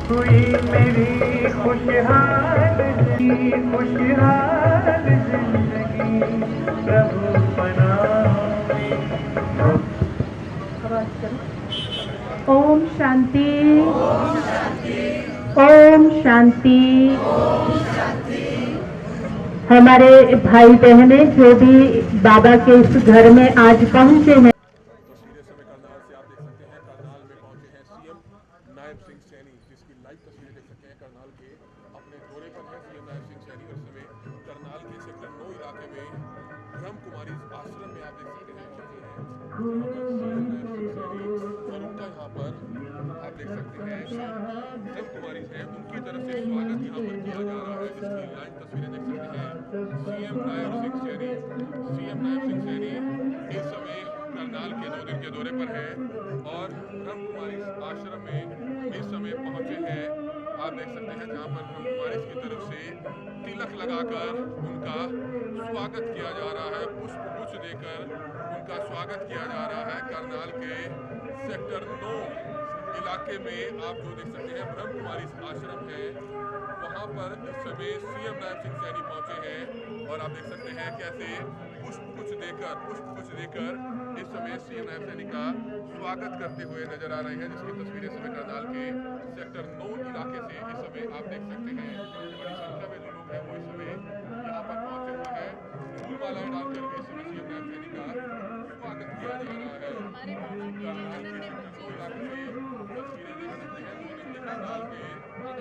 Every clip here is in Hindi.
हुई मेरी खुशहाल खुशहाल जिंदगी प्रभु पनाहों में। ओम शांति, ओम शांति। हमारे भाई बहने जो भी बाबा के इस घर में आज पहुंचे हैं, तस्वीरें समय करनाल से आप देख सकते हैं। करनाल में पहुंचे हैं सीएम नायब सिंह सैनी, जिसकी लाइव तस्वीरें देख सकते हैं। करनाल के अपने दौरे पर है सीएम नायब सिंह सैनी और इस समय करनाल के सेक्टर 9 इलाके में ब्रह्म कुमारी आश्रम में आप देख सकते हैं पहुंचे हैं, जहां पर सीएम नायब सिंह सैनी और उनका यहाँ पर आप देख सकते हैं जो ब्रह्म कुमारी हैं उनकी तरफ से स्वागत यहाँ पर किया जा रहा है, जिसकी लाइव तस्वीरें देख सकते हैं। सीएम नायब सिंह सैनी इस समय करनाल के 2 दिन के दौरे पर है और ब्रह्म कुमारी आश्रम में इस समय पहुंचे हैं। आप देख सकते हैं जहां पर ब्रह्म कुमारी की तरफ से तिलक लगाकर उनका स्वागत किया जा रहा है, पुष्प गुच्छ देकर उनका स्वागत किया जा रहा है। करनाल के सेक्टर 9 इलाके में आप जो देख सकते हैं ब्रह्म कुमारी आश्रम है, वहां पर इस समय सीएम नायब सिंह सैनी पहुंचे हैं और आप देख सकते हैं कैसे पुष्प गुच्छ देकर इस समय सीएम नायब सैनी का स्वागत करते हुए नजर आ रहे हैं, जिसकी तस्वीरें समय करनाल के सेक्टर 9 इलाके से इस समय आप देख सकते हैं। बड़ी संख्या में जो लोग हैं वो इस समय यहाँ पर पहुंचे हुए हैं। फूल मालाएं डालकर भी इस समय सीएम नायब सैनी का स्वागत किया जा रहा है। करनाल के सेक्टर 9 इलाके से तस्वीरें देख सकते हैं। 2 दिन के करनाल के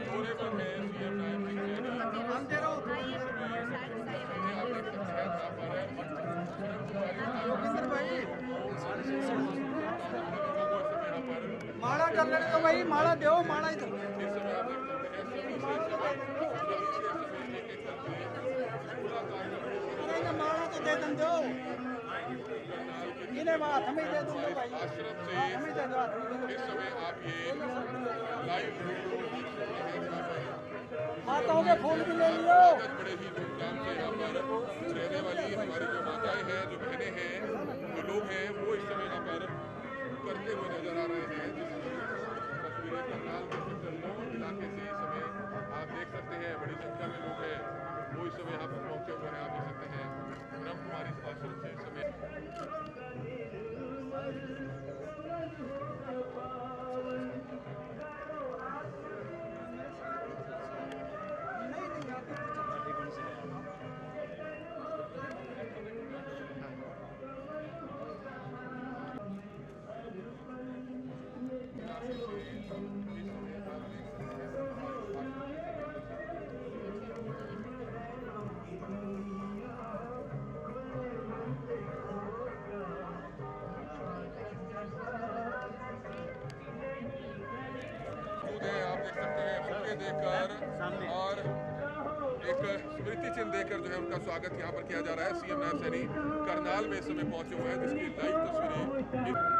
दौरे पर है सीएम नायब सिंह सैनी। इस समय तस्वीरें आप देख सकते हैं जहाँ पर माला कर लेने दो भाई, माला दो, माला इधर। नहीं माला तो दे दो, इन्हें बात हमें दे दो भाई, आश्रम से हमें दे दो। इस समय आप ये लाइव माताओं के फूल भी ले लियो। बड़े ही धूमधाम से यहाँ पर रहने वाली हमारी जो माताएं हैं, जो बहनें हैं, जो लोग हैं, वो इस समय यहाँ पर करते हुए नजर आ रहे हैं। तस्वीरें करनाल के सेक्टर 9 इलाके से इस समय आप देख सकते हैं। बड़ी संख्या में लोग हैं वो इस समय यहाँ पर पहुंचे हुए हैं। आप देख सकते हैं ब्रह्म कुमारी आश्रम से इस समय देकर और एक स्मृति चिन्ह देकर जो है उनका स्वागत यहाँ पर किया जा रहा है। सीएम नायब सैनी करनाल में इस समय पहुंचे हुए हैं, जिसकी लाइव तस्वीरें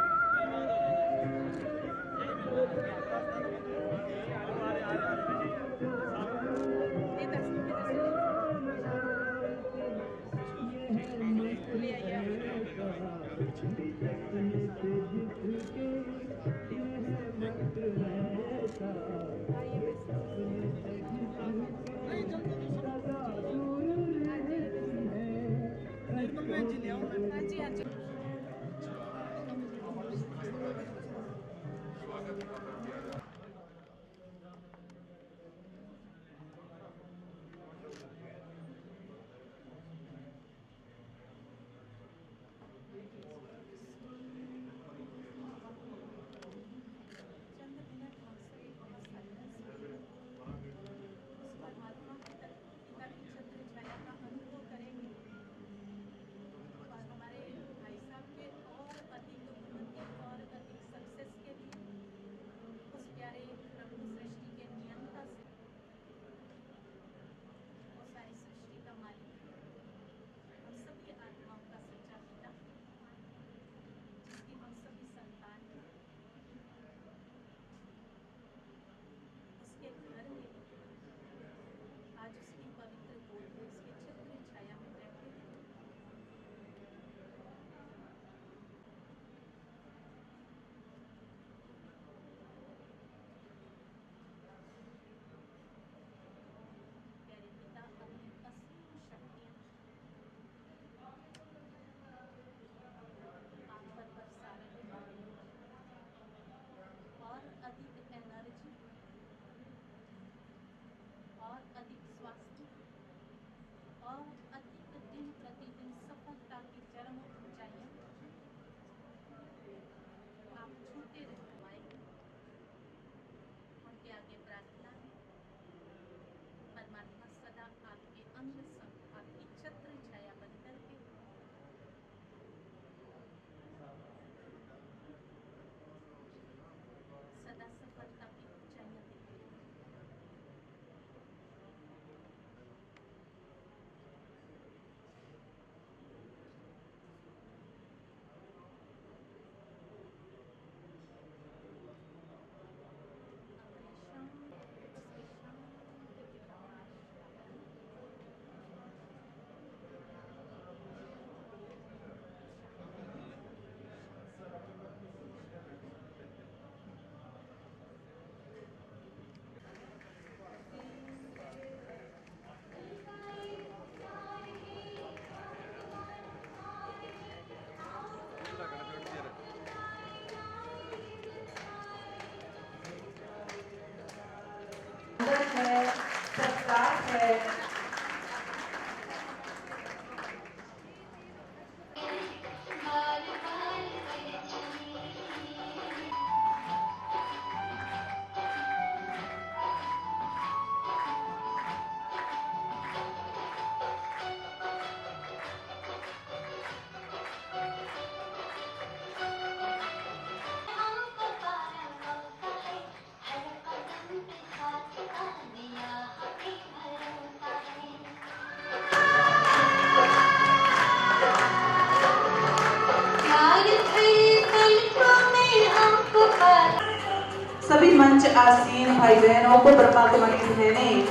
सभी मंच आसीन भाई बहनों को ब्रह्मा कुमारी बहनें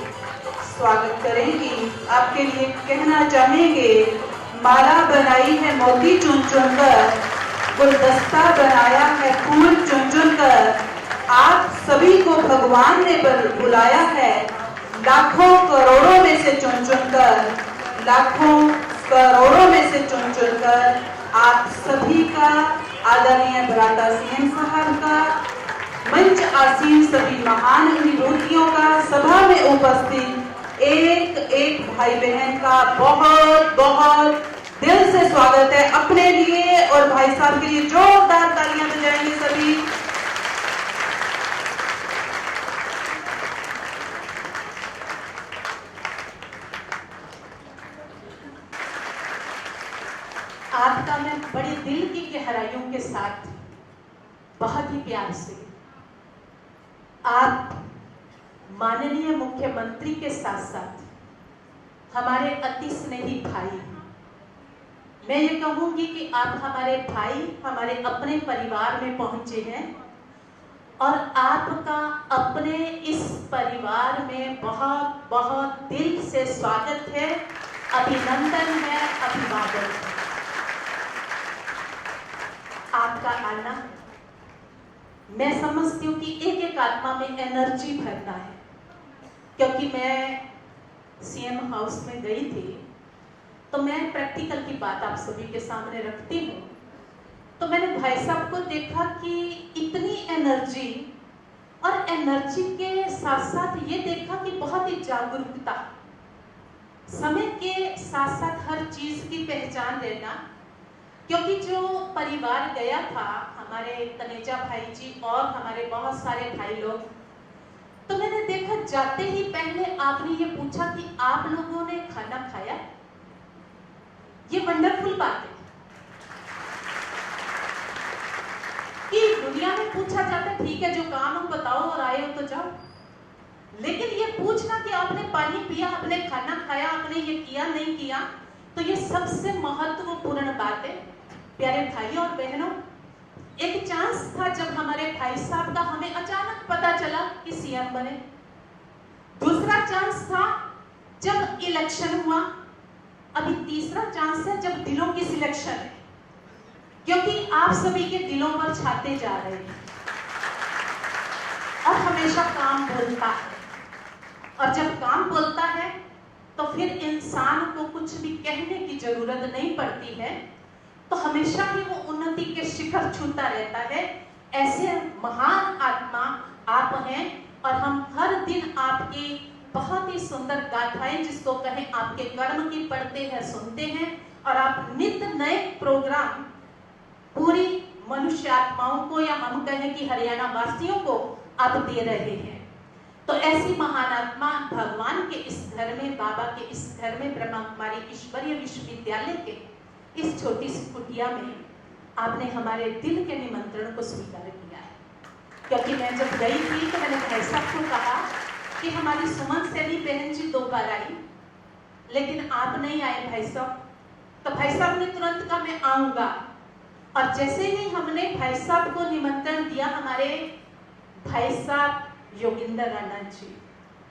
स्वागत करेंगी। आपके लिए कहना चाहेंगे, माला बनाई है मोती चुन चुन कर, गुलदस्ता बनाया है फूल चुन चुन कर, आप सभी को भगवान ने बुलाया है लाखों करोड़ों में से चुन चुन कर, लाखों करोड़ों में से चुन चुन कर। आप सभी का, आदरणीय भ्राता सीएम साहब का, मंच आसीन सभी महान विभूतियों का, सभा में उपस्थित एक एक भाई बहन का बहुत बहुत दिल से स्वागत है। अपने लिए और भाई साहब के लिए जोरदार तालियां बजाएंगे सभी। आपका मैं बड़े दिल की गहराइयों के साथ बहुत ही प्यार से, आप माननीय मुख्यमंत्री के साथ साथ हमारे अति स्नेही भाई हैं। मैं ये कहूंगी कि आप हमारे भाई, हमारे अपने परिवार में पहुंचे हैं और आपका अपने इस परिवार में बहुत बहुत दिल से स्वागत है, अभिनंदन है, अभिवादन है। आपका आना मैं समझती हूँ कि एक एक आत्मा में एनर्जी भरता है, क्योंकि मैं सीएम हाउस में गई थी तो मैं प्रैक्टिकल की बात आप सभी के सामने रखती हूँ। तो मैंने भाई साहब को देखा कि इतनी एनर्जी, और एनर्जी के साथ साथ ये देखा कि बहुत ही जागरूकता, समय के साथ साथ हर चीज की पहचान देना। क्योंकि जो परिवार गया था, हमारे तनेजा भाई जी और हमारे बहुत सारे भाई लोग, तो मैंने देखा जाते ही पहले आपने ये पूछा कि आप लोगों ने खाना खाया। ये वंडरफुल बात है कि दुनिया में पूछा जाता है ठीक है जो काम हो बताओ और आए हो तो जाओ, लेकिन ये पूछना कि आपने पानी पिया, आपने खाना खाया, आपने ये किया नहीं किया, तो ये सबसे महत्वपूर्ण बात है। प्यारे भाई और बहनों, एक चांस था जब हमारे भाई साहब का हमें अचानक पता चला कि सीएम बने। दूसरा चांस था जब इलेक्शन हुआ। अभी तीसरा चांस है जब दिलों की सिलेक्शन है, क्योंकि आप सभी के दिलों पर छाते जा रहे हैं और हमेशा काम बोलता है, और जब काम बोलता है तो फिर इंसान को कुछ भी कहने की जरूरत नहीं पड़ती है, तो हमेशा ही वो उन्नति के शिखर छूता रहता है। ऐसे महान आत्मा आप हैं और हम हर दिन आपकी बहुत ही सुंदर गाथाएं, जिसको कहें आपके कर्म की पढ़ते हैं, सुनते हैं, और आप नित्य नए प्रोग्राम पूरी मनुष्य आत्माओं को, या हम कहें कि हरियाणा वासियों को आप दे रहे हैं। तो ऐसी महान आत्मा भगवान के इस घर में, बाबा के इस घर में, ब्रह्मा कुमारी ईश्वरीय विश्वविद्यालय के इस छोटी सी कुटिया में आपने हमारे दिल के निमंत्रण को स्वीकार किया है। क्योंकि मैं जब गई थी तो मैंने भाई साहब को कहा कि हमारी सुमन सेनी बहन जी 2 बार आई, लेकिन आप नहीं आए भाई साहब। तो भाई साहब ने तुरंत कहा मैं आऊंगा, और जैसे ही हमने भाई साहब को निमंत्रण दिया, हमारे भाई साहब योगिंदर राणा जी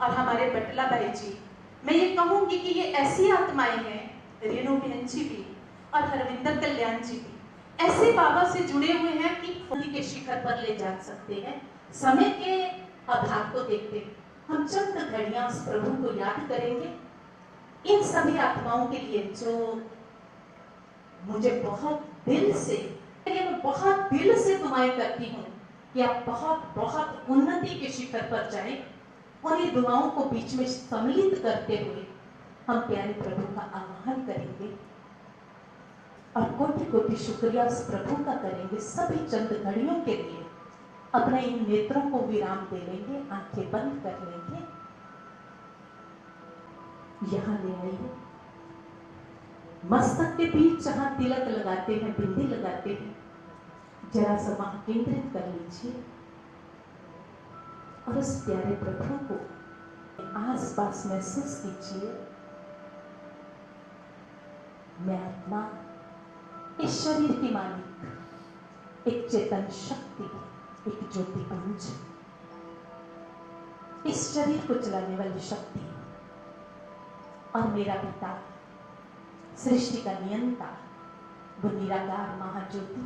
और हमारे बटला भाई जी, मैं ये कहूंगी कि ये ऐसी आत्माएं हैं, रेणु बहन जी भी और हरविंदर कल्याण जी भी, ऐसे बाबा से जुड़े हुए हैं कि उन्हीं के शिखर पर ले जा सकते हैं। समय के अभाव को देखते हम चंद घड़ियां उस प्रभु को याद करेंगे। इन सभी आत्माओं के लिए जो मुझे बहुत दिल से, मैं बहुत दिल से दुआएं करती हूँ कि आप बहुत बहुत उन्नति के शिखर पर जाएं, और ये दुआओं को बीच में सम्मिलित करते हुए हम प्यारे प्रभु का आह्वान करेंगे और कोटि कोटि शुक्रिया उस प्रभु का करेंगे। सभी चंद घड़ियों के लिए अपने इन नेत्रों को विराम दे लेंगे, आंखें बंद कर लेंगे। यहां ले आइए, मस्तक के बीच जहां तिलक लगाते हैं, बिंदी लगाते हैं, जरा सा वहां केंद्रित कर लीजिए और उस प्यारे प्रभु को आस पास महसूस कीजिए। मैं आत्मा, इस शरीर की मालिक, एक चेतन शक्ति, एक ज्योति पुंज, इस शरीर को चलाने वाली शक्ति और मेरा पिता सृष्टि का नियंता, वो निराकार महाज्योति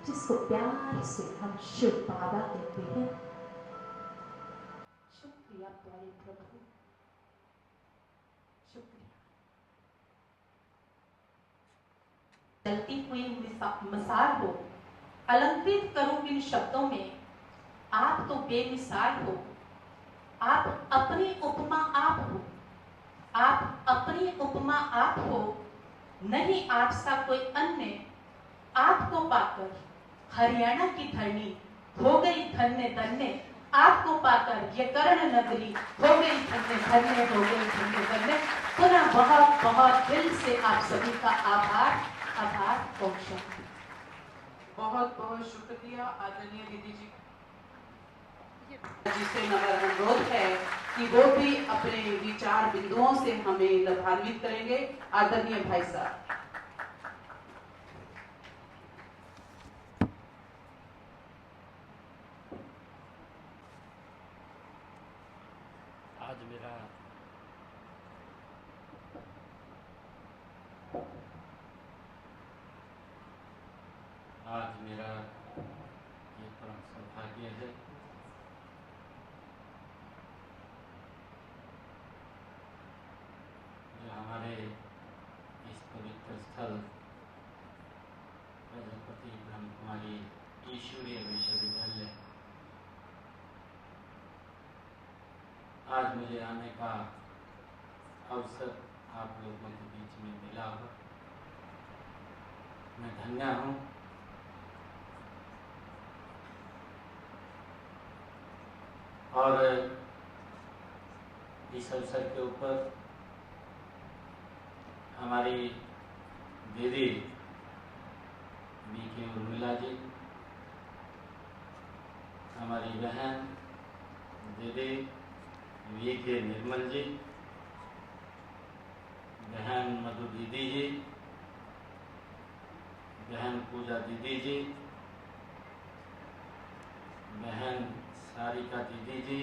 जिसको प्यार से हम शिव बाबा कहते हैं। शुक्रिया प्यारे प्रभु, शुक्रिया। चलती हुई मिसाल हो अलंकृत करूं इन शब्दों में, आप तो बेमिसाल हो, आप अपनी उपमा आप हो, आप अपनी उपमा आप हो, नहीं आप सा कोई अन्य। आपको पाकर हरियाणा की धरनी हो गई धन्य धन्य, आपको पाकर ये कर्ण नगरी हो गई धन्य धन्य, हो गई धन्य धन्य। पुनः बहुत बहुत दिल से आप सभी का आभार आभार पहुंचा। बहुत बहुत शुक्रिया आदरणीय दीदी जी, जिससे नम्र अनुरोध है कि वो भी अपने विचार बिंदुओं से हमें लाभान्वित करेंगे। आदरणीय भाई साहब। आज मेरा ये परम सौभाग्य है जो हमारे इस पवित्र स्थल प्रजापति ब्रह्म कुमारी ईश्वरीय विश्वविद्यालय आज मुझे आने का अवसर आप लोगों के बीच में मिला हो। मैं धन्य हूँ। और इस अवसर के ऊपर हमारी दीदी बीके उर्मिला जी, हमारी बहन दीदी वीके निर्मल जी, बहन मधु दीदी जी, बहन पूजा दीदी जी, बहन सारिका दीदी जी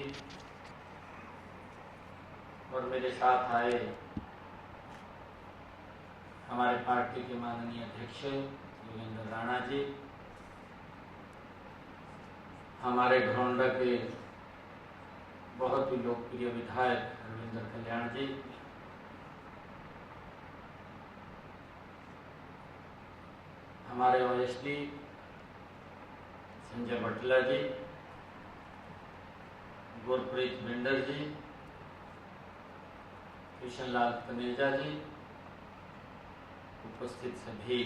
और मेरे साथ आए हमारे पार्टी के माननीय अध्यक्ष योगेंद्र राणा जी, हमारे घोंडा के बहुत ही लोकप्रिय विधायक रविंद्र कल्याण जी, हमारे ओएसडी संजय बटला जी, गुरप्रीत बिंडर जी, कृष्ण लाल कनेजा जी, उपस्थित सभी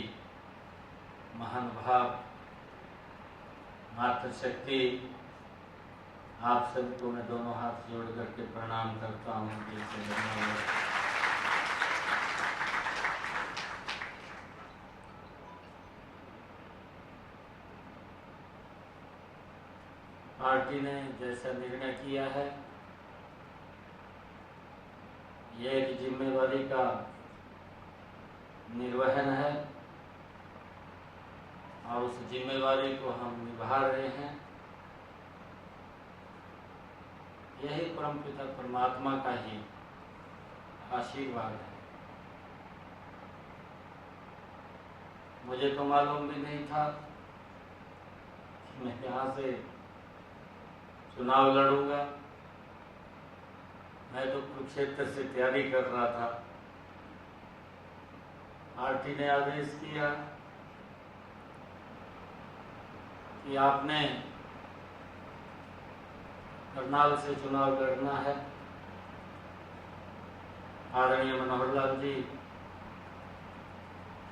महानुभाव, मातृशक्ति, आप सबको मैं दोनों हाथ जोड़ करके प्रणाम करता हूँ। दिल से धन्यवाद। पार्टी ने जैसा निर्णय किया है, यह एक जिम्मेवारी का निर्वहन है और उस जिम्मेवारी को हम निभा रहे हैं। यही परमपिता परमात्मा का ही आशीर्वाद है। मुझे तो मालूम भी नहीं था कि मैं यहाँ से चुनाव लड़ूंगा। मैं तो कुरुक्षेत्र से तैयारी कर रहा था। पार्टी ने आदेश किया कि आपने करनाल से चुनाव लड़ना है। आदरणीय मनोहर लाल जी,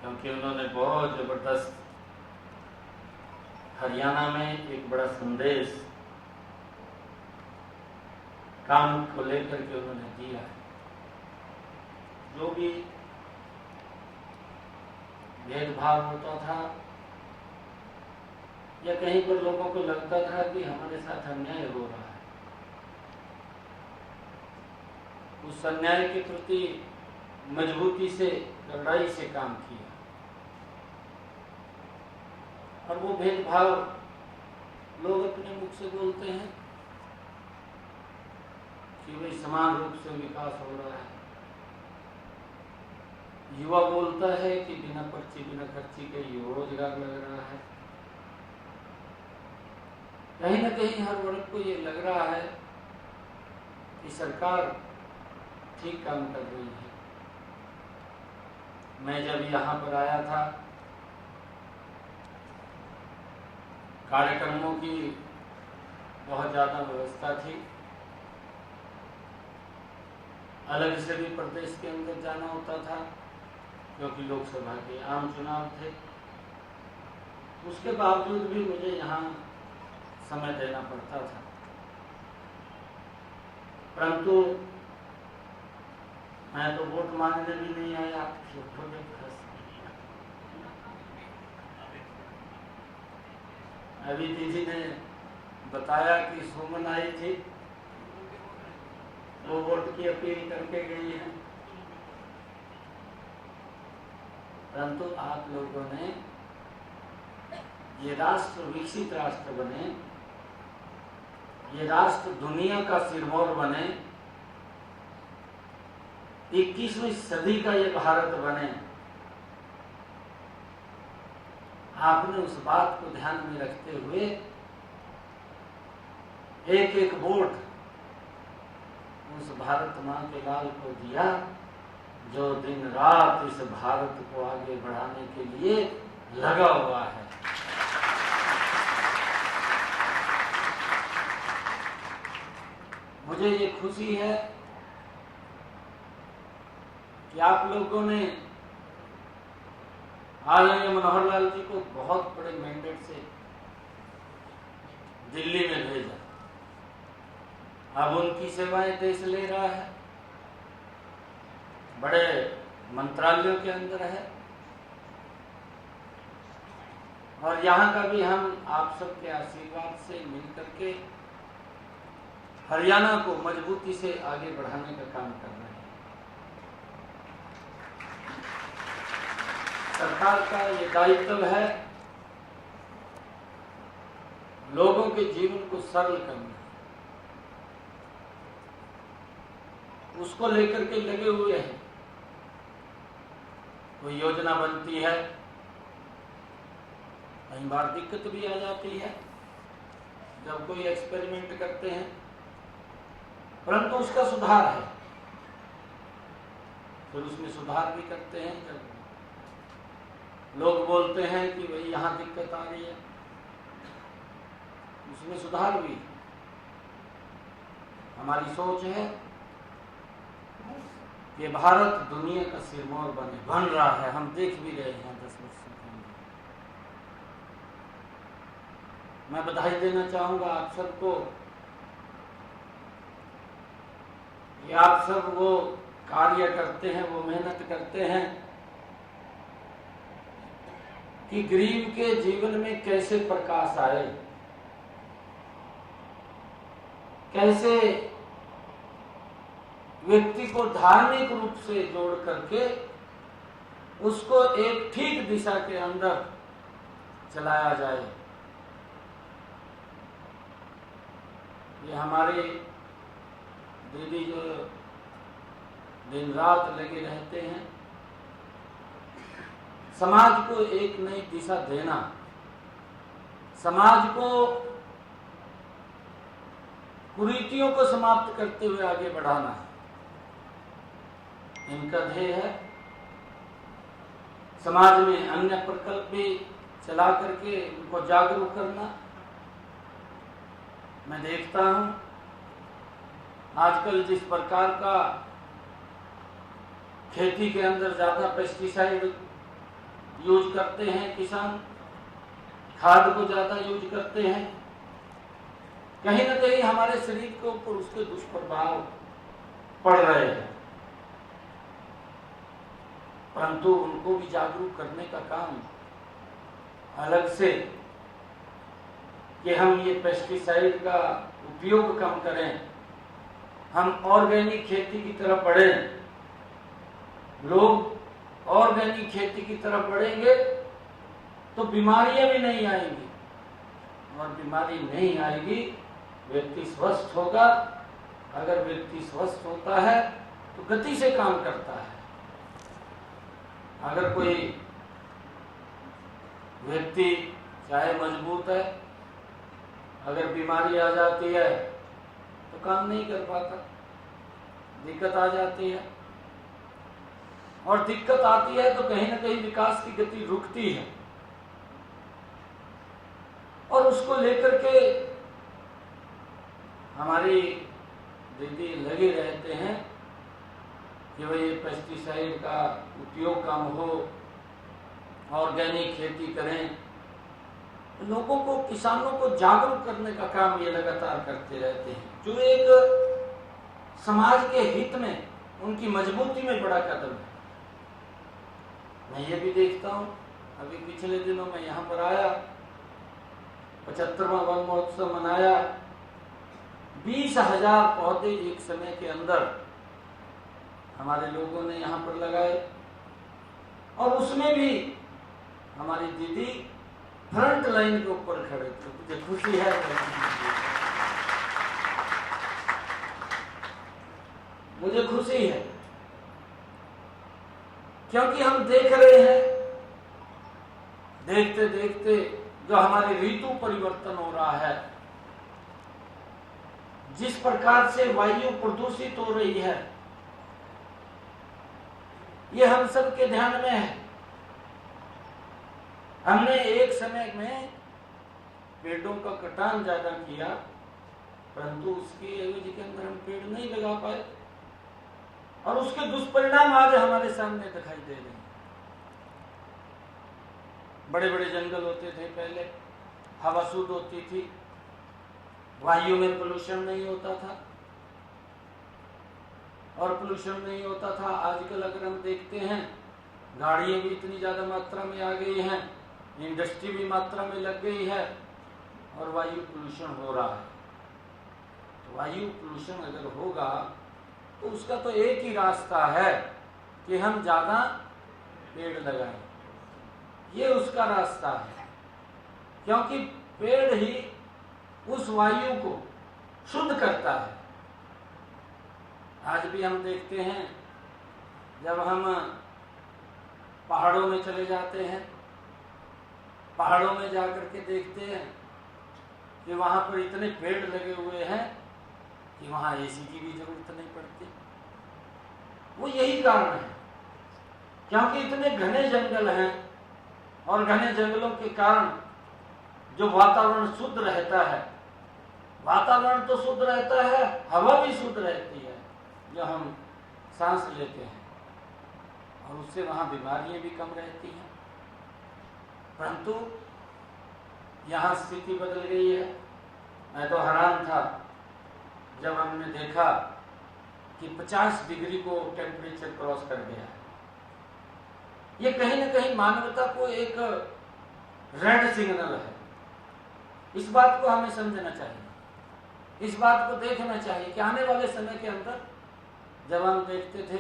क्योंकि उन्होंने बहुत जबरदस्त हरियाणा में एक बड़ा संदेश काम को लेकर के उन्होंने दिया है। जो भी भेदभाव होता था या कहीं पर लोगों को लगता था कि हमारे साथ अन्याय हो रहा है, उस अन्याय के प्रति मजबूती से, लड़ाई से काम किया। और वो भेदभाव लोग अपने मुख से बोलते हैं, कि भाई समान रूप से विकास हो रहा है। युवा बोलता है कि बिना पर्ची बिना खर्ची के युवा रोजगार लग रहा है। कहीं ना कहीं हर वर्ग को ये लग रहा है कि सरकार ठीक काम कर रही है। मैं जब यहाँ पर आया था, कार्यक्रमों की बहुत ज़्यादा व्यवस्था थी। अलग से भी प्रदेश के अंदर जाना होता था क्योंकि लोकसभा के आम चुनाव थे। उसके बावजूद भी मुझे यहाँ समय देना पड़ता था, परंतु मैं तो वोट मांगने भी नहीं आया। अभी दीदी ने बताया कि सुमन आई थी, वो वोट की अपील करके गई है, परंतु आप लोगों ने ये राष्ट्र विकसित राष्ट्र बने, ये राष्ट्र दुनिया का सिरमौर बने, 21वीं सदी का ये भारत बने, आपने उस बात को ध्यान में रखते हुए एक एक वोट उस भारत मां के लाल को दिया, जो दिन रात इस भारत को आगे बढ़ाने के लिए लगा हुआ है। मुझे ये खुशी है कि आप लोगों ने आदरणीय मनोहर लाल जी को बहुत बड़े मैंडेट से दिल्ली में भेजा। अब उनकी सेवाएं देश ले रहा है, बड़े मंत्रालयों के अंदर है, और यहाँ का भी हम आप सबके आशीर्वाद से मिलकर के हरियाणा को मजबूती से आगे बढ़ाने का काम कर रहे हैं। सरकार का ये दायित्व है लोगों के जीवन को सरल करना, उसको लेकर के लगे हुए हैं। कोई योजना बनती है, कई बार दिक्कत भी आ जाती है जब कोई एक्सपेरिमेंट करते हैं, परंतु उसका सुधार है, फिर उसमें सुधार भी करते हैं। जब लोग बोलते हैं कि भाई यहाँ दिक्कत आ रही है, उसमें सुधार भी। हमारी सोच है कि भारत दुनिया का सिरमौर बन रहा है, हम देख भी रहे हैं 10 वर्षों के अंदर। मैं बधाई देना चाहूंगा आप सबको कि आप सब वो कार्य करते हैं, वो मेहनत करते हैं कि गरीब के जीवन में कैसे प्रकाश आए, कैसे व्यक्ति को धार्मिक रूप से जोड़ करके उसको एक ठीक दिशा के अंदर चलाया जाए। ये हमारे दीदी जो दिन रात लगे रहते हैं, समाज को एक नई दिशा देना, समाज को कुरीतियों को समाप्त करते हुए आगे बढ़ाना है, इनका ध्येय है। समाज में अन्य प्रकल्प भी चला करके उनको जागरूक करना। मैं देखता हूं आजकल जिस प्रकार का खेती के अंदर ज्यादा पेस्टिसाइड यूज करते हैं किसान, खाद को ज्यादा यूज करते हैं, कहीं ना कहीं हमारे शरीर के ऊपर उसके दुष्प्रभाव पड़ रहे हैं, परंतु उनको भी जागरूक करने का काम अलग से कि हम ये पेस्टिसाइड का उपयोग कम करें, हम ऑर्गेनिक खेती की तरफ बढ़ें। लोग ऑर्गेनिक खेती की तरफ बढ़ेंगे तो बीमारियां भी नहीं आएंगी, और बीमारी नहीं आएगी, व्यक्ति स्वस्थ होगा अगर व्यक्ति स्वस्थ होता है तो गति से काम करता है। अगर कोई व्यक्ति चाहे मजबूत है, अगर बीमारी आ जाती है तो काम नहीं कर पाता, दिक्कत आ जाती है। और दिक्कत आती है तो कहीं ना कहीं विकास की गति रुकती है। और उसको लेकर के हमारी दीदी लगे रहते हैं कि भाई पेस्टिसाइड का उपयोग कम हो, ऑर्गेनिक खेती करें। लोगों को, किसानों को जागरूक करने का काम ये लगातार करते रहते हैं, जो एक समाज के हित में, उनकी मजबूती में बड़ा कदम है। मैं ये भी देखता हूँ, अभी पिछले दिनों में यहाँ पर आया, 75वां वन महोत्सव मनाया, 20,000 पौधे एक समय के अंदर हमारे लोगों ने यहाँ पर लगाए। और उसमें भी हमारी दीदी फ्रंट लाइन के ऊपर खड़े थे। मुझे खुशी है, मुझे खुशी है, क्योंकि हम देख रहे हैं, देखते देखते जो हमारे ऋतु परिवर्तन हो रहा है, जिस प्रकार से वायु प्रदूषित हो रही है, ये हम सब के ध्यान में है। हमने एक समय में पेड़ों का कटान ज्यादा किया, परंतु उसकी एवज के अंदर हम पेड़ नहीं लगा पाए, और उसके दुष्परिणाम आज हमारे सामने दिखाई दे रहे हैं। बड़े बड़े जंगल होते थे पहले, हवा शुद्ध होती थी, वायु में पोल्यूशन नहीं होता था, और पोल्यूशन नहीं होता था। आजकल अगर हम देखते हैं, गाड़ियां भी इतनी ज्यादा मात्रा में आ गई हैं, इंडस्ट्री भी मात्रा में लग गई है, और वायु पोल्यूशन हो रहा है। तो वायु पोल्यूशन अगर होगा तो उसका तो एक ही रास्ता है कि हम ज्यादा पेड़ लगाएं। ये उसका रास्ता है, क्योंकि पेड़ ही उस वायु को शुद्ध करता है। आज भी हम देखते हैं, जब हम पहाड़ों में चले जाते हैं, पहाड़ों में जाकर के देखते हैं कि वहां पर इतने पेड़ लगे हुए हैं कि वहां एसी की भी जरूरत नहीं पड़ती। वो यही कारण है, क्योंकि इतने घने जंगल हैं, और घने जंगलों के कारण जो वातावरण शुद्ध रहता है, वातावरण तो शुद्ध रहता है, हवा भी शुद्ध रहती है जो हम सांस लेते हैं, और उससे वहां बीमारियां भी कम रहती हैं। परंतु यहाँ स्थिति बदल गई है। मैं तो हैरान था जब हमने देखा कि 50 डिग्री को टेम्परेचर क्रॉस कर गया है। ये कहीं ना कहीं मानवता को एक रेड सिग्नल है। इस बात को हमें समझना चाहिए, इस बात को देखना चाहिए कि आने वाले समय के अंदर जब हम देखते थे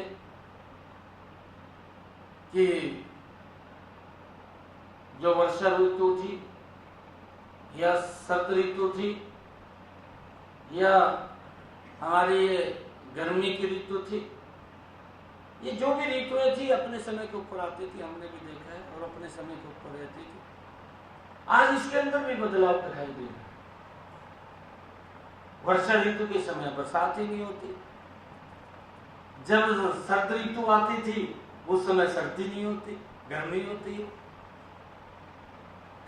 कि जो वर्षा ऋतु थी या शरद ऋतु थी या हमारी ये गर्मी की ऋतु थी, ये जो भी ऋतुएं थी अपने समय के ऊपर आती थी, हमने भी देखा है, और अपने समय के ऊपर रहती थी। आज इसके अंदर भी बदलाव दिखाई दे रहा है। वर्षा ऋतु के समय बरसात ही नहीं होती, जब शरद ऋतु आती थी उस समय सर्दी नहीं होती, गर्मी होती है।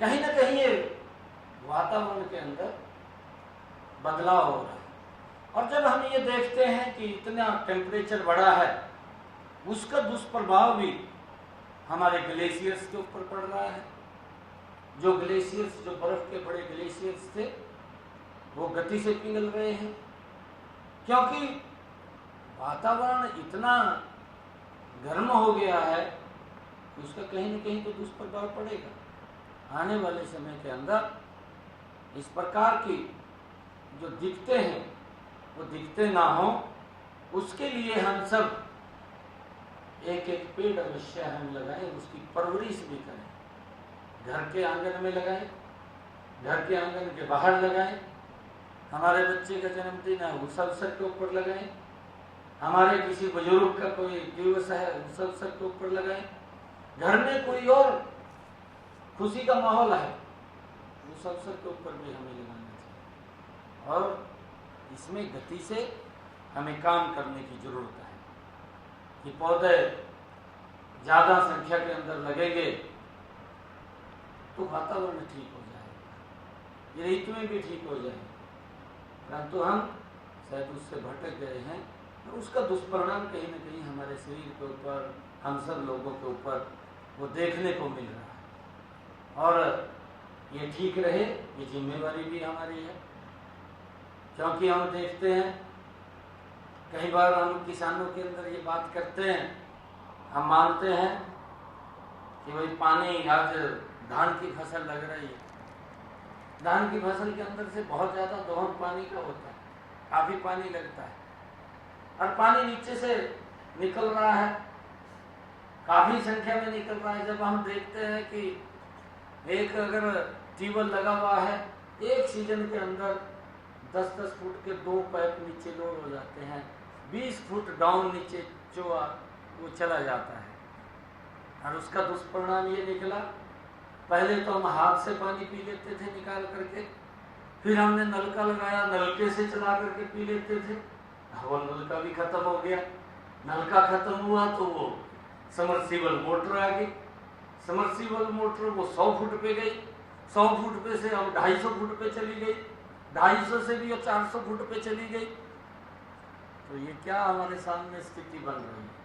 कहीं ना कहीं ये वातावरण के अंदर बदलाव हो रहा है। और जब हम ये देखते हैं कि इतना टेम्परेचर बढ़ा है, उसका दुष्प्रभाव भी हमारे ग्लेशियर्स के ऊपर पड़ रहा है। जो ग्लेशियर्स, जो बर्फ के बड़े ग्लेशियर्स थे, वो गति से पिघल रहे हैं, क्योंकि वातावरण इतना गर्म हो गया है कि उसका कहीं ना कहीं तो दुष्प्रभाव पड़ेगा। आने वाले समय के अंदर इस प्रकार की जो दिखते हैं वो दिखते ना हो, उसके लिए हम सब एक एक पेड़ अवश्य हम लगाएं, उसकी परवरिश भी करें। घर के आंगन में लगाएं, घर के आंगन के बाहर लगाएं, हमारे बच्चे का जन्मदिन है उस अवसर के ऊपर लगाएं, हमारे किसी बुजुर्ग का कोई दिवस है उस अवसर के ऊपर लगाएं, घर में कोई और खुशी का माहौल है उस अवसर के ऊपर भी हमें लगाना चाहिए। और इसमें गति से हमें काम करने की जरूरत है कि पौधे ज्यादा संख्या के अंदर लगेंगे तो वातावरण ठीक हो जाएगा, ये ऋतुएं भी ठीक हो जाएंगी। परंतु हम शायद उससे भटक गए हैं और उसका दुष्परिणाम कहीं न कहीं हमारे शरीर के ऊपर, हम सब लोगों के ऊपर वो देखने को मिल रहा है। और ये ठीक रहे ये जिम्मेवारी भी हमारी है, क्योंकि हम देखते हैं कई बार हम किसानों के अंदर ये बात करते हैं, हम मानते हैं कि भाई पानी, आज धान की फसल लग रही है, धान की फसल के अंदर से बहुत ज़्यादा दोहन पानी का होता है, काफ़ी पानी लगता है और पानी नीचे से निकल रहा है, काफ़ी संख्या में निकल रहा है। जब हम देखते हैं कि एक अगर ट्यूबवेल लगा हुआ है, एक सीजन के अंदर 10-10 फुट के 2 पाइप नीचे लोड हो जाते हैं, 20 फुट डाउन नीचे चोआ वो चला जाता है। और उसका दुष्परिणाम ये निकला, पहले तो हम हाथ से पानी पी लेते थे निकाल करके, फिर हमने नलका लगाया, नलके से चला करके पी लेते थे, वो नलका भी खत्म हो गया। नलका खत्म हुआ तो वो समर्सिबल मोटर आ गई, समर्सिबल मोटर वो 100 फुट पे गई, 100 फुट पे से अब 250 फुट पे चली गई, 250 से भी 400 फुट पे चली गई। तो ये क्या हमारे सामने स्थिति बन रही है?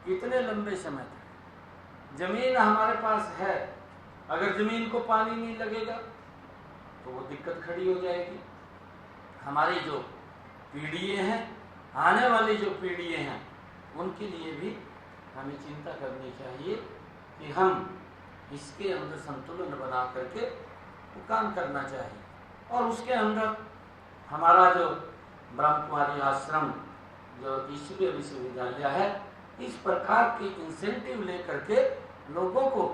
कितने लंबे समय तक जमीन हमारे पास है, अगर जमीन को पानी नहीं लगेगा तो वो दिक्कत खड़ी हो जाएगी। हमारी जो पीढ़ियाँ हैं, आने वाली जो पीढ़ियाँ हैं, उनके लिए भी हमें चिंता करनी चाहिए कि हम इसके अंदर संतुलन बना करके वो काम करना चाहिए। और उसके अंदर हमारा जो ब्रह्म कुमारी आश्रम जो ईश्वरीय विश्वविद्यालय है, इस प्रकार की इंसेंटिव लेकर के लोगों को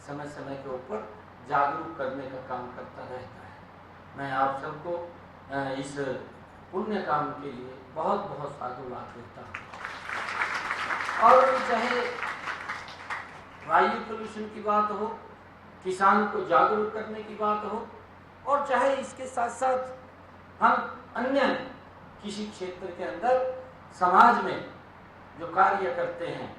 समय समय के ऊपर जागरूक करने का काम करता रहता है। मैं आप सबको इस पुण्य काम के लिए बहुत बहुत साधुवाद देता हूँ। और चाहे वायु प्रदूषण की बात हो, किसान को जागरूक करने की बात हो, और चाहे इसके साथ साथ हम अन्य किसी क्षेत्र के अंदर समाज में जो कार्य करते हैं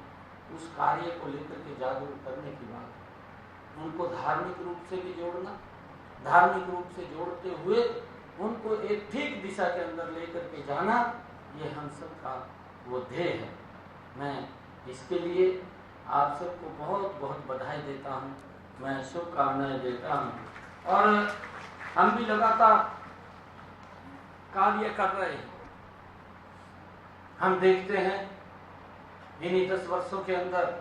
उस कार्य को लेकर के जागरूक करने की बात है। उनको धार्मिक रूप से भी जोड़ना, धार्मिक रूप से जोड़ते हुए उनको एक ठीक दिशा के अंदर लेकर के जाना, ये हम सब का वो ध्येय है। मैं इसके लिए आप सबको बहुत बहुत बधाई देता हूँ, मैं शुभकामनाएं देता हूँ। और हम भी लगातार कार्य कर रहे हैं। हम देखते हैं इन्हीं 10 वर्षों के अंदर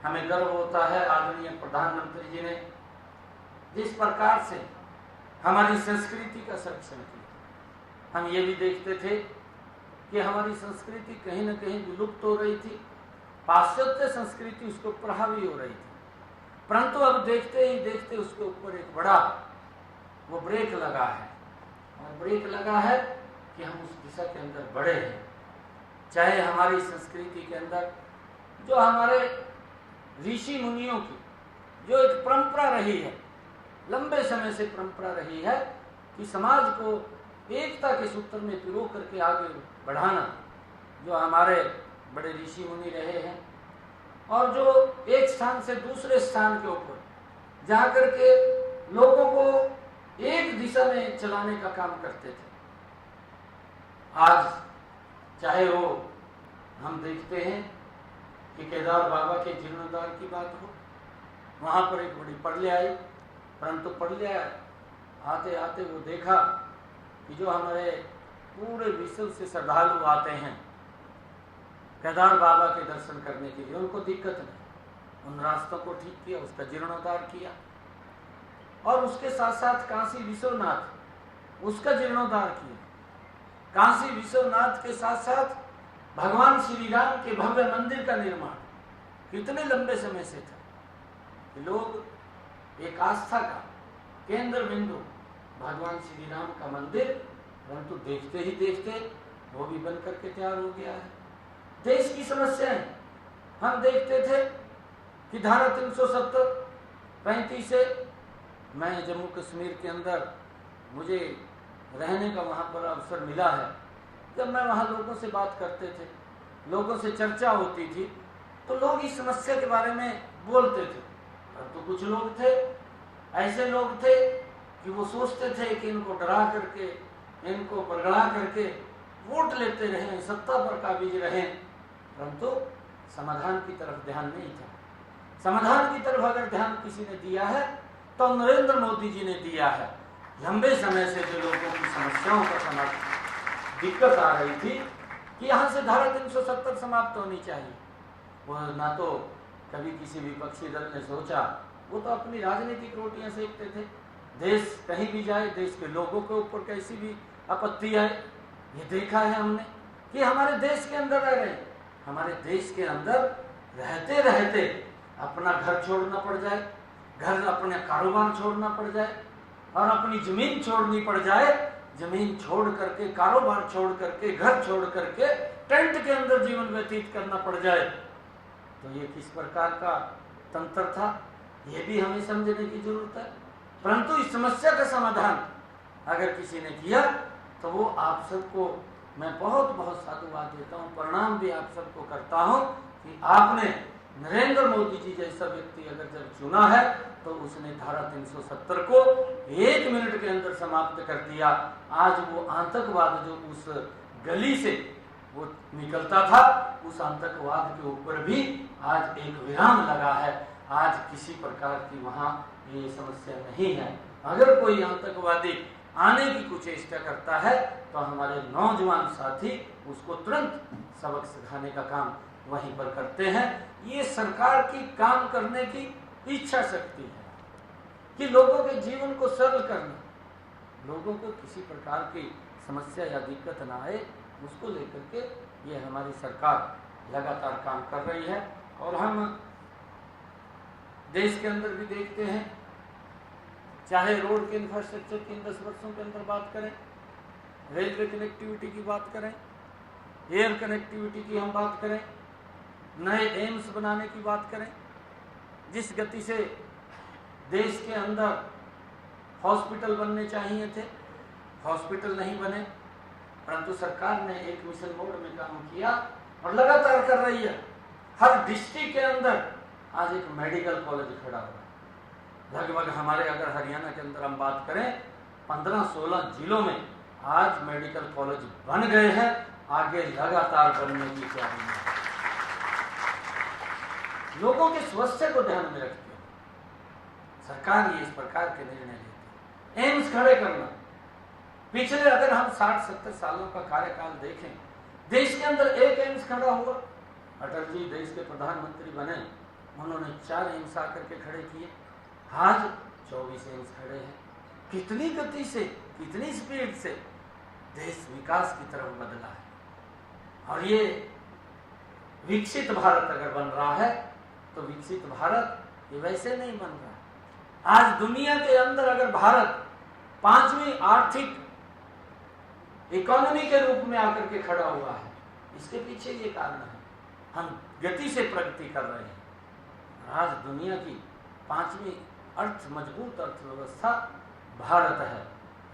हमें गर्व होता है, आदरणीय प्रधानमंत्री जी ने जिस प्रकार से हमारी संस्कृति का संरक्षण किया। हम ये भी देखते थे कि हमारी संस्कृति कहीं न कहीं विलुप्त हो रही थी, पाश्चात्य संस्कृति उसको प्रभावी हो रही थी, परंतु अब देखते ही देखते उसके ऊपर एक बड़ा वो ब्रेक लगा है। और ब्रेक लगा है कि हम उस दिशा के अंदर बढ़े हैं। चाहे हमारी संस्कृति के अंदर जो हमारे ऋषि मुनियों की जो एक परंपरा रही है, लंबे समय से परंपरा रही है कि समाज को एकता के सूत्र में पिरो करके आगे बढ़ाना, जो हमारे बड़े ऋषि मुनि रहे हैं, और जो एक स्थान से दूसरे स्थान के ऊपर जा करके लोगों को एक दिशा में चलाने का काम करते थे। आज चाहे वो हम देखते हैं कि केदार बाबा के जीर्णोद्धार की बात हो, वहाँ पर एक बड़ी प्रलय आई, परंतु प्रलय आते आते वो देखा कि जो हमारे पूरे विश्व से श्रद्धालु आते हैं केदार बाबा के दर्शन करने के लिए, उनको दिक्कत नहीं, उन रास्तों को ठीक किया, उसका जीर्णोद्धार किया। और उसके साथ साथ काशी विश्वनाथ उसका जीर्णोद्धार किया। काशी विश्वनाथ के साथ साथ भगवान श्री राम के भव्य मंदिर का निर्माण कितने लंबे समय से था कि लोग एक आस्था का केंद्र बिंदु भगवान श्री राम का मंदिर, परंतु देखते ही देखते वो भी बन करके तैयार हो गया है। देश की समस्याएं हम देखते थे कि धारा 370-35 से मैं जम्मू कश्मीर के अंदर मुझे रहने का वहाँ पर अवसर मिला है। जब मैं वहाँ लोगों से बात करते थे, लोगों से चर्चा होती थी, तो लोग इस समस्या के बारे में बोलते थे। परंतु कुछ लोग थे, ऐसे लोग थे कि वो सोचते थे कि इनको डरा करके, इनको बरगड़ा करके वोट लेते रहें, सत्ता पर काबिज रहें, परंतु समाधान की तरफ ध्यान नहीं था। समाधान की तरफ अगर ध्यान किसी ने दिया है तो नरेंद्र मोदी जी ने दिया है। लंबे समय से जो लोगों की समस्याओं का समाधान, दिक्कत आ रही थी कि यहाँ से धारा 370 समाप्त होनी चाहिए, वो ना तो कभी किसी विपक्षी दल ने सोचा, वो तो अपनी राजनीतिक रोटियां सेकते थे। देश कहीं भी जाए, देश के लोगों के ऊपर कैसी भी आपत्ति आए, ये देखा है हमने कि हमारे देश के अंदर रह रहे, हमारे देश के अंदर रहते रहते अपना घर छोड़ना पड़ जाए, घर अपने कारोबार छोड़ना पड़ जाए और अपनी जमीन छोड़नी पड़ जाए, जमीन छोड़ करके, कारोबार छोड़ करके, घर छोड़ करके टेंट के अंदर जीवन व्यतीत करना पड़ जाए, तो ये किस प्रकार का तंत्र था, ये भी हमें समझने की जरूरत है। परंतु इस समस्या का समाधान अगर किसी ने किया तो वो आप सबको मैं बहुत बहुत साधुवाद देता हूँ, प्रणाम भी आप सबको करता हूँ कि आपने नरेंद्र मोदी जी जैसा व्यक्ति अगर जब चुना है तो उसने धारा 370 को 1 मिनट के अंदर समाप्त कर दिया। आज वो आतंकवाद जो उस गली से वो निकलता था, उस आतंकवाद के ऊपर भी आज एक विराम लगा है। आज किसी प्रकार की वहाँ ये समस्या नहीं है। अगर कोई आतंकवादी आने की कुछ चेष्टा करता है तो हमारे नौजवान साथी उसको तुरंत सबक सिखाने का काम वहीं पर करते हैं। ये सरकार की काम करने की इच्छा शक्ति है कि लोगों के जीवन को सरल करना, लोगों को किसी प्रकार की समस्या या दिक्कत ना आए, उसको लेकर के ये हमारी सरकार लगातार काम कर रही है। और हम देश के अंदर भी देखते हैं, चाहे रोड के इंफ्रास्ट्रक्चर की 10 वर्षों के अंदर बात करें, रेलवे कनेक्टिविटी की बात करें, एयर कनेक्टिविटी की हम बात करें, नए एम्स बनाने की बात करें, जिस गति से देश के अंदर हॉस्पिटल बनने चाहिए थे, हॉस्पिटल नहीं बने, परंतु सरकार ने एक मिशन मोड में काम किया और लगातार कर रही है। हर डिस्ट्रिक्ट के अंदर आज एक मेडिकल कॉलेज खड़ा हुआ है। लगभग हमारे अगर हरियाणा के अंदर हम बात करें 15-16 जिलों में आज मेडिकल कॉलेज बन गए हैं, आगे लगातार बनने की तैयारी है। लोगों के स्वास्थ्य को ध्यान में रखते हुए सरकार ये इस प्रकार के निर्णय लेती है। एम्स खड़े करना, पिछले अगर हम 60-70 सालों का कार्यकाल देखें, देश के अंदर एक एम्स खड़ा हुआ। अटल जी देश के प्रधानमंत्री बने, उन्होंने 4 एम्स आकर के खड़े किए, आज 24 एम्स खड़े हैं। कितनी गति से, कितनी स्पीड से देश विकास की तरफ बदला है। और ये विकसित भारत अगर बन रहा है तो विकसित भारत ये वैसे नहीं बन रहा। आज दुनिया के अंदर अगर भारत 5वीं आर्थिक इकोनॉमी के रूप में आकर के खड़ा हुआ है, इसके पीछे ये कारण है, हम गति से प्रगति कर रहे हैं। आज दुनिया की 5वीं मजबूत अर्थव्यवस्था भारत है।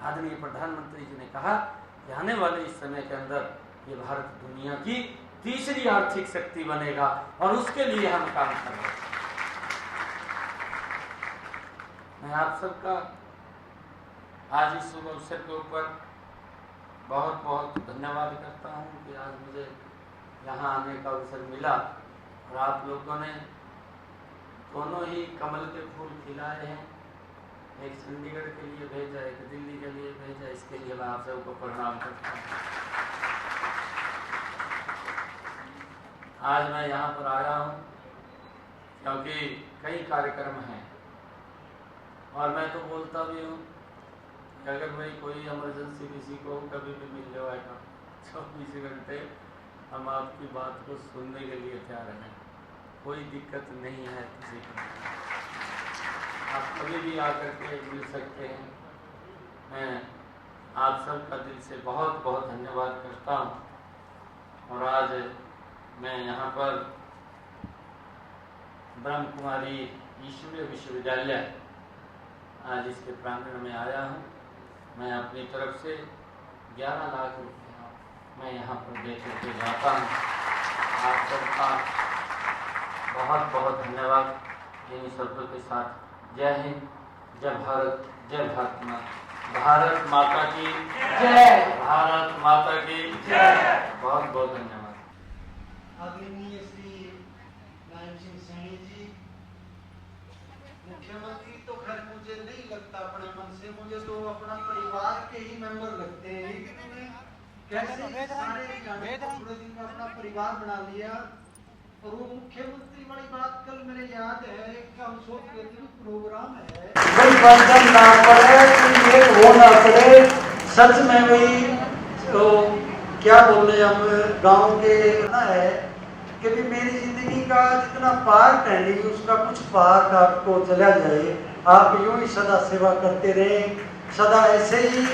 आदरणीय प्रधानमंत्री जी ने कहा कि आने वाले इस समय के अंदर ये भारत दुनिया की तीसरी आर्थिक शक्ति बनेगा और उसके लिए हम काम कर रहे हैं। मैं आप सबका आज इस शुभ अवसर के ऊपर बहुत बहुत धन्यवाद करता हूँ कि आज मुझे यहाँ आने का अवसर मिला और आप लोगों ने दोनों ही कमल के फूल खिलाए हैं। एक चंडीगढ़ के लिए भेजा, एक दिल्ली के लिए भेजा, इसके लिए मैं आप सबको प्रणाम करता हूँ। आज मैं यहाँ पर आया हूँ क्योंकि कई कार्यक्रम हैं और मैं तो बोलता भी हूँ कि अगर भाई कोई इमरजेंसी किसी को कभी भी मिल जाएगा 24 घंटे हम आपकी बात को सुनने के लिए तैयार हैं। कोई दिक्कत नहीं है किसी को, आप कभी भी आकर के मिल सकते हैं। मैं आप सबका दिल से बहुत बहुत धन्यवाद करता हूँ। और आज मैं यहाँ पर ब्रह्म कुमारी ईश्वरीय विश्वविद्यालय आज इसके प्रांगण में आया हूँ। मैं अपनी तरफ से 11 लाख रुपया मैं यहाँ पर दे करके जाता हूँ। आप सबका बहुत बहुत धन्यवाद। इन्हीं शब्दों के साथ जय हिंद, जय भारत, जय भारत माता, भारत माता की जय, भारत माता की जय। बहुत बहुत धन्यवाद। आदरणीय श्री नारायण सिंह सैनी जी, मुख्यमंत्री तो खैर मुझे नहीं लगता अपने मन से, मुझे तो अपना परिवार के ही मेंबर लगते हैं, लेकिन उन्हें कैसे सारे जाने को थोड़े दिन में अपना परिवार बना लिया। और वो मुख्यमंत्री वाली बात कल मेरे याद है, एक हम सोच रहे थे प्रोग्राम है, कोई बंधन ना पड़े, कोई ये हो ना पड़े। सच में वही तो क्या बोले हम गांव के ना है कि भी मेरी जिंदगी का जितना पार्ट है नहीं उसका कुछ पार्ट आपको चला जाए। आप यूं ही सदा सेवा करते रहे, सदा ऐसे ही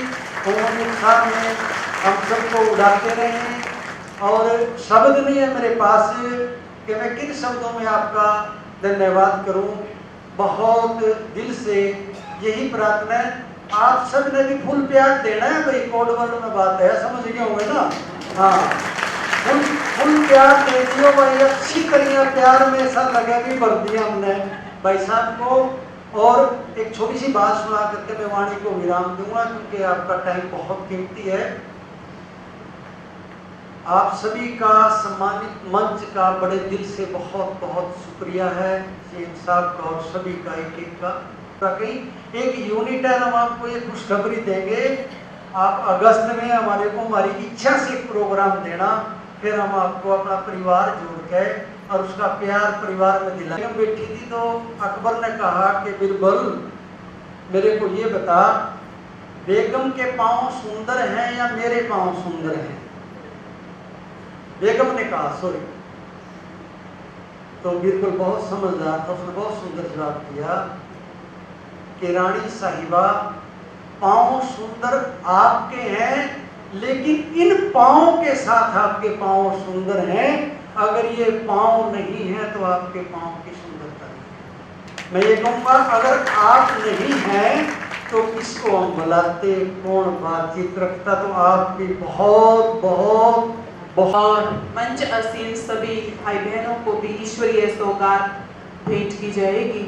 उमंग उत्साह में हम सबको उड़ाते रहें। और शब्द नहीं है मेरे पास कि मैं किन शब्दों में आपका धन्यवाद करूं। बहुत दिल से यही प्रार्थना है, आप सब ने भी फुल प्यार देना है भाई, कोड वर्ड में बात है, समझ गए होंगे ना। हाँ, फुल प्यार दे दियो भाई, अच्छी करिए प्यार में, ऐसा लगे भी भर दिया हमने भाई साहब को। और एक छोटी सी बात सुना करके मैं वाणी को विराम दूंगा, क्योंकि आपका टाइम बहुत कीमती है। आप सभी का सम्मानित मंच का बड़े दिल से बहुत बहुत शुक्रिया है, शेख साहब का और सभी का एक एक का। कहीं एक यूनिट है, हम आपको ये खुशखबरी देंगे, आप अगस्त में हमारे को हमारी इच्छा से एक प्रोग्राम देना, फिर हम आपको अपना परिवार जोड़ के और उसका प्यार परिवार में दिलाएंगे। बैठी थी तो अकबर ने कहा कि बिरबल मेरे को ये बता, बेगम के पाँव सुंदर हैं या मेरे पाँव सुंदर हैं? बेगम ने कहा सॉरी, तो बिरबल बहुत समझदार था, उसने बहुत सुंदर जवाब दिया कि रानी साहिबा पाँव सुंदर आपके हैं, लेकिन इन पाँव के साथ आपके पाँव सुंदर हैं, अगर ये पाँव नहीं है तो आपके पाँव की सुंदरता नहीं। मैं ये कहूँगा अगर आप नहीं हैं तो किसको हम बुलाते, कौन बातचीत रखता। तो आपकी बहुत बहुत और मंच असीम सभी भाई बहनों को भी ईश्वरीय सौगात भेंट की जाएगी।